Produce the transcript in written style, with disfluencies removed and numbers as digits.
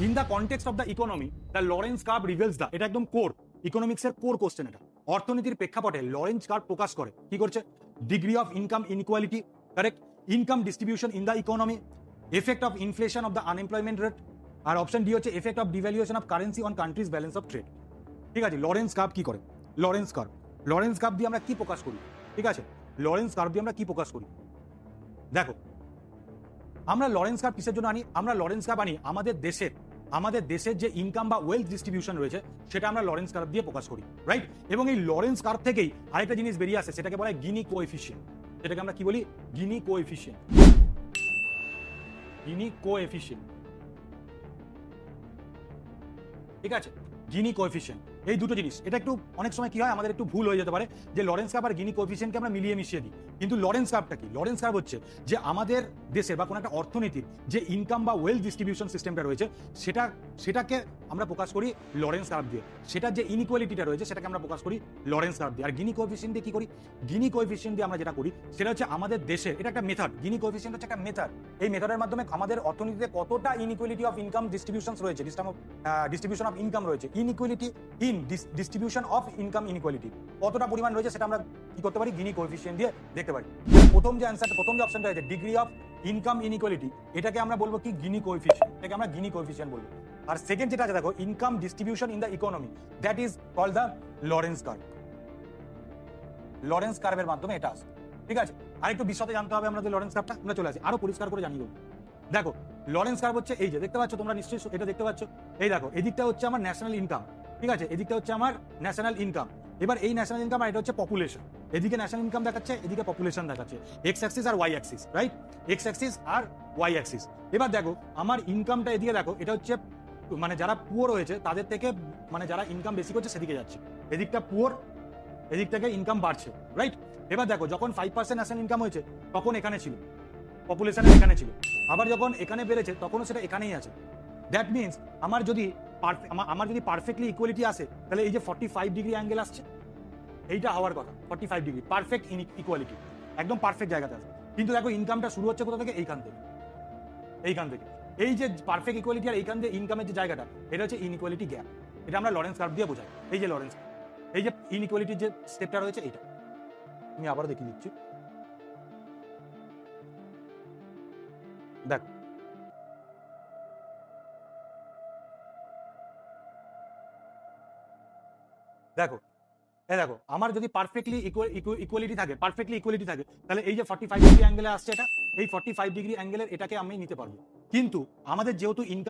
In the context of the economy the Lorenz curve rebels the, এটা একদম core, ইকোনমিক্সের core question এটা। অর্থনীতির প্রেক্ষাপটে লরেন্স কার্ভ প্রকাশ করে কি করছে, degree of income inequality, correct, income distribution in the economy, effect of inflation of the unemployment rate, আর option D হচ্ছে effect of devaluation of currency on country's balance of trade. ঠিক আছে, Lawrence curve কি করে, Lawrence curve দিয়ে আমরা কি প্রকাশ করি, ঠিক আছে, লরেন্স কার্ভ দিয়ে আমরা কি প্রকাশ করি। দেখো, আমরা লরেন্স কার্ভ কিসের জন্য আনি, আমরা লরেন্স কার্ভ আনি আমাদের দেশের যে ইনকাম বা ওয়েলথ ডিস্ট্রিবিউশন রয়েছে সেটা আমরা লরেন্স কার্ভ দিয়ে প্রকাশ করি, রাইট। এবং এই লরেন্স কার্ভ থেকেই আরেকটা জিনিস বেরিয়ে আসে, সেটাকে বলা হয় গিনি কোএফিসিয়েন্ট। সেটাকে আমরা কি বলি, গিনি কোএফিসিয়েন্ট, ঠিক আছে, গিনি কোএফিসিয়েন্ট। এই দুটো জিনিস, এটা একটু অনেক সময় কি হয় আমাদের একটু ভুল হয়ে যেতে পারে যে লরেন্স কার্ভ আর গিনি কোএফিসিয়েন্টকে আমরা মিলিয়ে মিশিয়ে দিই। কিন্তু লরেন্স কার্ভটা কি, লরেন্স কার্ভ হচ্ছে যে আমাদের দেশের বা কোনো একটা অর্থনীতির যে ইনকাম বা ওয়েলথ ডিস্ট্রিবিউশন সিস্টেমটা রয়েছে সেটাকে আমরা প্রকাশ করি লরেন্স কার্ভ দিয়ে। সেটার যে ইনইকুয়ালিটিটা রয়েছে সেটাকে আমরা প্রকাশ করি লরেন্স কার্ভ দিয়ে। আর গিনি কোএফিসিয়েন্ট দিয়ে কি করি, গিনি কোএফিসিয়েন্ট দিয়ে আমরা যেটা করি সেটা হচ্ছে আমাদের দেশের, এটা একটা মেথড, গিনি কোএফিসিয়েন্ট হচ্ছে একটা মেথড। এই মেথডের মাধ্যমে আমাদের অর্থনীতিতে কতটা ইনইকুয়ালিটি অফ ইনকাম ডিস্ট্রিবিউশন রয়েছে, ডিস্ট্রিবিউশন অফ ইনকাম রয়েছে, inequality in distribution of income inequality কতটা পরিমাণ রয়েছে সেটা আমরা কি করতে পারি, গিনি কোএফিসিয়েন্ট দিয়ে দেখতে পারি। প্রথম যে অপশনটা আছে ডিগ্রি অফ ইনকাম ইনইকুয়ালিটি, এটাকে আমরা বলবো কি, গিনি কোএফিসিয়েন্ট, এটাকে আমরা গিনি কোএফিসিয়েন্ট বলবো। আর সেকেন্ড যেটা আছে দেখো, income distribution in the economy, that is called the Lorenz curve. Lorenz কার্ভের মাধ্যমে এটা আসে, ঠিক আছে। আর একটু বিশদে জানতে হবে আমাদের লরেন্স কার্ভটা, আমরা চলে আসি আরো পরিষ্কার করে জানিয়ে দেবো। দেখো, লরেন্স কার্ভ হচ্ছে এই যে দেখতে পাচ্ছ তোমরা, নিশ্চয়ই এটা দেখতে পাচ্ছ, এই দেখো এদিকটা হচ্ছে আমার ন্যাশনাল ইনকাম, ঠিক আছে, এদিকটা হচ্ছে আমার ন্যাশনাল ইনকাম। এবার এই ন্যাশনাল ইনকাম আর এটা হচ্ছে পপুলেশন, এদিকে ন্যাশনাল ইনকাম দেখাচ্ছে, এদিকে পপুলেশন দেখাচ্ছে, এক্স অ্যাক্সিস আর Y axis, right, X axis আর ওয়াই অ্যাক্সিস। এবার দেখো আমার ইনকামটা এদিকে দেখো, এটা হচ্ছে মানে যারা পুয়ার রয়েছে তাদের থেকে, মানে যারা ইনকাম বেশি করছে সেদিকে যাচ্ছে, এদিকটা পুয়ার, এদিক থেকে ইনকাম বাড়ছে, রাইট। এবার দেখো যখন 5% ন্যাশনাল ইনকাম হয়েছে তখন এখানে ছিল, পপুলেশনের এখানে ছিল, আবার যখন এখানে বেড়েছে তখনও সেটা এখানেই আছে। দ্যাট মিনস আমার যদি পারফেক্টলি ইকুয়ালিটি আসে তাহলে এই যে 45 ডিগ্রি অ্যাঙ্গেল আসছে, এইটা হওয়ার কথা 45 ডিগ্রি, পারফেক্ট ইকুয়ালিটি, একদম পারফেক্ট জায়গাতে আছে। কিন্তু দেখো ইনকামটা শুরু হচ্ছে কোথা থেকে, এইখান থেকে, এই যে পারফেক্ট ইকুয়ালিটি আর এইখান থেকে ইনকামের যে জায়গাটা, এটা হচ্ছে ইনইকুয়ালিটি গ্যাপ। এটা আমরা লরেন্স কার্ভ দিয়ে বোঝাই, এই যে লরেন্স, এই যে ইনইকুয়ালিটির যে স্টেপটা রয়েছে এইটা, আমি আবার দেখিয়ে দিচ্ছি। দেখো, দেখো দেখো আমার যদি পারফেক্টলি ইকুয়ালিটি থাকে, তাহলে এই যে 45 ডিগ্রি অ্যাঙ্গেলে আসছে এটা, এই 45 ডিগ্রি অ্যাঙ্গেলের এটাকে আমি নিতে পারবো। কিন্তু আমাদের যেহেতু ইনকাম